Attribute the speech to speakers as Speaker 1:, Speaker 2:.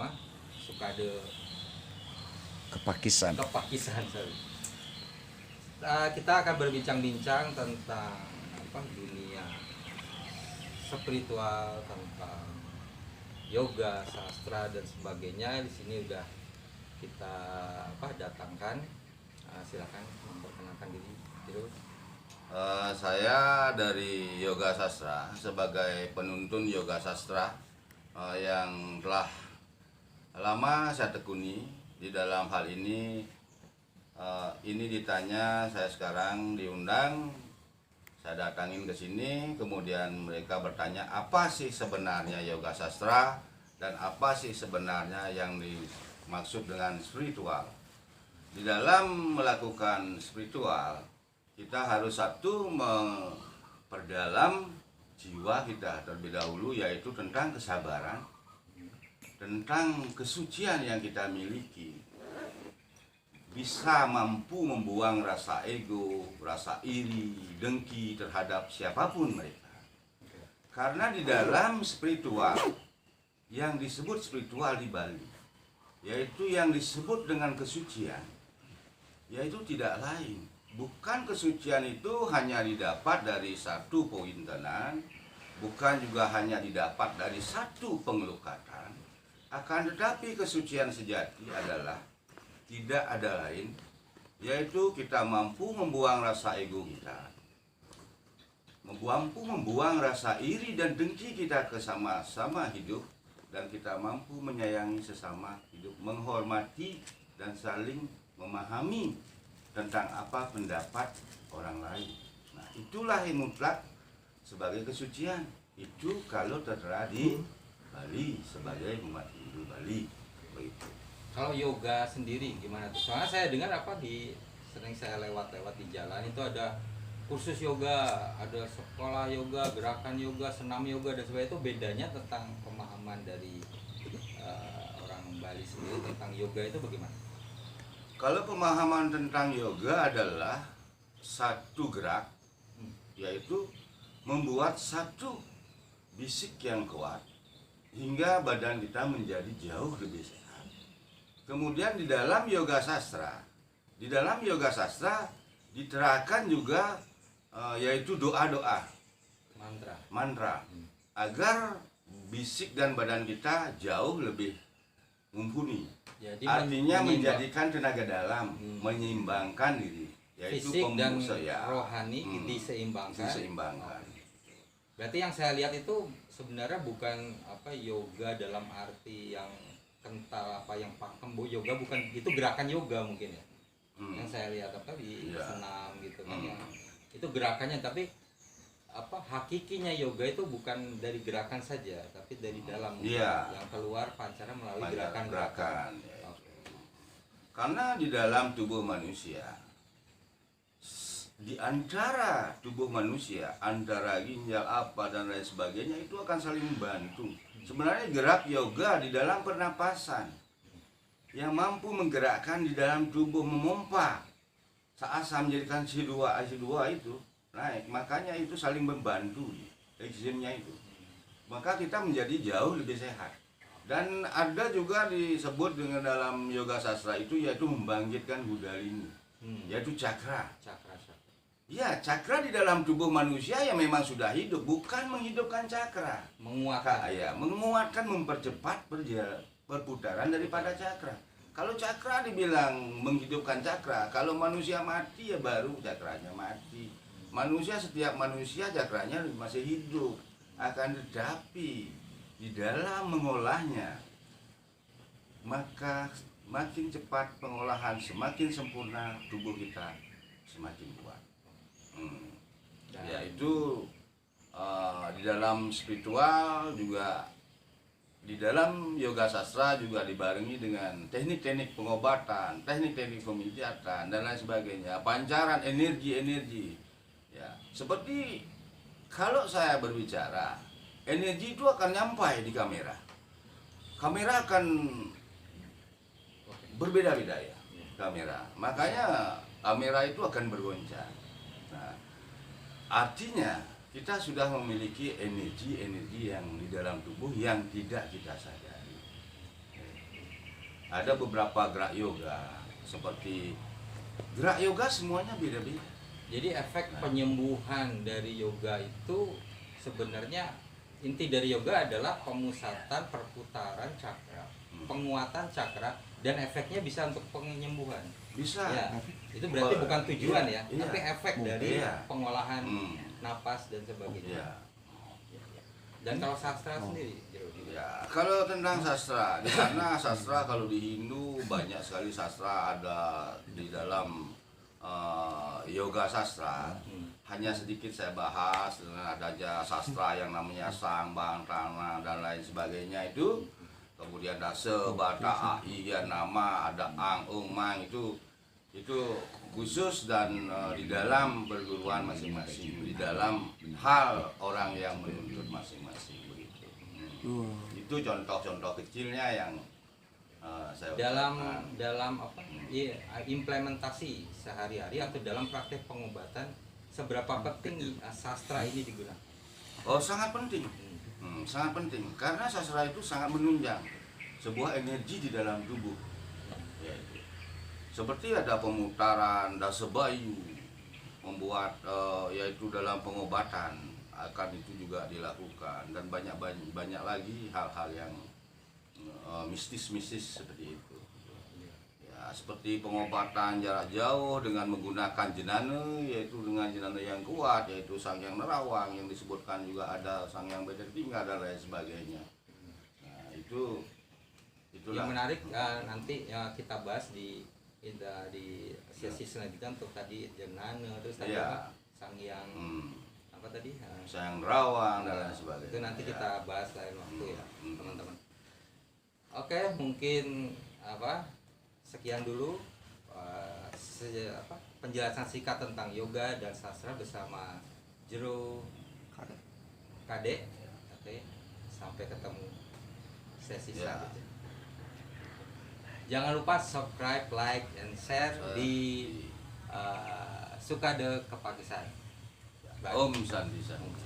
Speaker 1: semua suka ada
Speaker 2: Kepakisan.
Speaker 1: sorry. Kita akan berbincang-bincang tentang dunia spiritual, tentang yoga, sastra dan sebagainya. Di sini udah kita datangkan. Silakan memperkenalkan diri.
Speaker 3: Saya dari Yoga Sastra sebagai penuntun yoga sastra yang telah lama saya tekuni. Di dalam hal ini ditanya, saya sekarang diundang, saya datangin ke sini, kemudian mereka bertanya apa sih sebenarnya yoga sastra dan apa sih sebenarnya yang dimaksud dengan spiritual. Di dalam melakukan spiritual, kita harus satu memperdalam jiwa kita terlebih dahulu, yaitu tentang kesabaran, tentang kesucian yang kita miliki, bisa mampu membuang rasa ego, rasa iri, dengki terhadap siapapun mereka. Karena di dalam spiritual, yang disebut spiritual di Bali, yaitu yang disebut dengan kesucian, yaitu tidak lain, bukan kesucian itu hanya didapat dari satu poin tenan, bukan juga hanya didapat dari satu pengelukatan, akan tetapi kesucian sejati adalah tidak ada lain, yaitu kita mampu membuang rasa ego kita, mampu membuang rasa iri dan dengki kita ke sama-sama hidup, dan kita mampu menyayangi sesama hidup, menghormati dan saling memahami tentang apa pendapat orang lain. Nah, itulah yang mutlak sebagai kesucian. Itu kalau tertera di Bali sebagai umat Hindu Bali, begitu.
Speaker 1: Kalau yoga sendiri gimana tuh? Soalnya saya dengar sering saya lewat-lewat di jalan itu ada kursus yoga, ada sekolah yoga, gerakan yoga, senam yoga dan sebagainya. Itu bedanya tentang pemahaman dari orang Bali sendiri tentang yoga itu bagaimana?
Speaker 3: Kalau pemahaman tentang yoga adalah satu gerak, yaitu membuat satu bisik yang kuat hingga badan kita menjadi jauh lebih sehat. Kemudian di dalam yoga sastra, diterapkan juga yaitu doa-doa, mantra, agar bisik dan badan kita jauh lebih mumpuni.
Speaker 1: Jadi
Speaker 3: artinya menjadikan tenaga dalam, menyeimbangkan diri, yaitu
Speaker 1: fisik dan
Speaker 3: ya,
Speaker 1: rohani diseimbangkan. Berarti yang saya lihat itu sebenarnya bukan yoga dalam arti yang kental, yang pakem. Yoga bukan itu gerakan yoga mungkin ya. Yang saya lihat di senam gitu kan yang itu gerakannya, tapi hakikinya yoga itu bukan dari gerakan saja, tapi dari dalam yang keluar pancara melalui gerakan-gerakan.
Speaker 3: Ya. Karena di dalam tubuh manusia, di antara tubuh manusia, antara ginjal apa dan lain sebagainya itu akan saling membantu. Sebenarnya gerak yoga di dalam pernapasan yang mampu menggerakkan di dalam tubuh, memompa saat menjadikan C2 itu naik, makanya itu saling membantu enzimnya itu, maka kita menjadi jauh lebih sehat. Dan ada juga disebut dengan dalam yoga sastra itu, yaitu membangkitkan Kundalini, yaitu cakra. Ya, cakra di dalam tubuh manusia yang memang sudah hidup, bukan menghidupkan cakra, menguatkan, mempercepat perputaran daripada cakra. Kalau cakra dibilang menghidupkan cakra, kalau manusia mati ya baru cakranya mati. Setiap manusia cakranya masih hidup, akan tetapi di dalam mengolahnya, maka makin cepat pengolahan, semakin sempurna tubuh kita semakin kuat. Ya itu di dalam spiritual juga, di dalam yoga sastra juga dibarengi dengan teknik-teknik pengobatan, teknik-teknik pemijatan dan lain sebagainya, pancaran energi-energi. Ya, seperti kalau saya berbicara, energi itu akan nyampai di kamera. Kamera akan berbeda-beda ya, kamera. Makanya kamera itu akan bergoncang. Nah, artinya kita sudah memiliki energi-energi yang di dalam tubuh yang tidak kita sadari. Ada beberapa gerak yoga, seperti gerak yoga semuanya beda-beda.
Speaker 1: Jadi efek penyembuhan dari yoga itu sebenarnya inti dari yoga adalah pemusatan perputaran cakra, penguatan cakra, dan efeknya bisa untuk penyembuhan.
Speaker 3: Bisa.
Speaker 1: Ya, itu berarti bukan tujuan ya,
Speaker 3: Iya.
Speaker 1: tapi efek dari
Speaker 3: Iya.
Speaker 1: pengolahan
Speaker 3: Hmm.
Speaker 1: napas dan sebagainya.
Speaker 3: Iya.
Speaker 1: Dan kalau sastra sendiri,
Speaker 3: Ya, kalau tentang sastra, di sana sastra kalau di Hindu banyak sekali sastra ada di dalam yoga sastra. Hanya sedikit saya bahas dengan adanya sastra yang namanya Sambang, Tana dan lain sebagainya itu. Kemudian Dasa, Bata, Ai, Nama, ada Ang, Ung, Mang itu khusus dan di dalam perguruan masing-masing, di dalam hal orang yang menuntut masing-masing begitu. Itu contoh-contoh kecilnya yang saya
Speaker 1: dalam apa? Iya, implementasi sehari-hari atau dalam praktek pengobatan seberapa penting sastra ini digunakan?
Speaker 3: Oh, sangat penting. Sangat penting karena sastra itu sangat menunjang sebuah energi di dalam tubuh. Ya, itu. Seperti ada pemutaran dasa bayu membuat yaitu dalam pengobatan akan itu juga dilakukan dan banyak lagi hal-hal yang mistis-mistis seperti itu. Ya, seperti pengobatan jarak jauh dengan menggunakan jenana, yaitu dengan jenana yang kuat, yaitu sang yang nerawang yang disebutkan juga ada sang yang bedertingga dan lain sebagainya. Nah, itulah
Speaker 1: yang menarik nanti kita bahas di sesi selanjutnya untuk tadi jenana, terus tadi apa? Sang yang apa tadi?
Speaker 3: Sang yang nerawang dan lain sebagainya.
Speaker 1: Itu nanti kita bahas lain waktu ya, teman-teman. Oke, mungkin sekian dulu penjelasan singkat tentang yoga dan sastra bersama Jero Kade. Oke, sampai ketemu sesi selanjutnya. Jangan lupa subscribe, like, and share di Sukade Kepagisan.
Speaker 3: Om Santi Santi.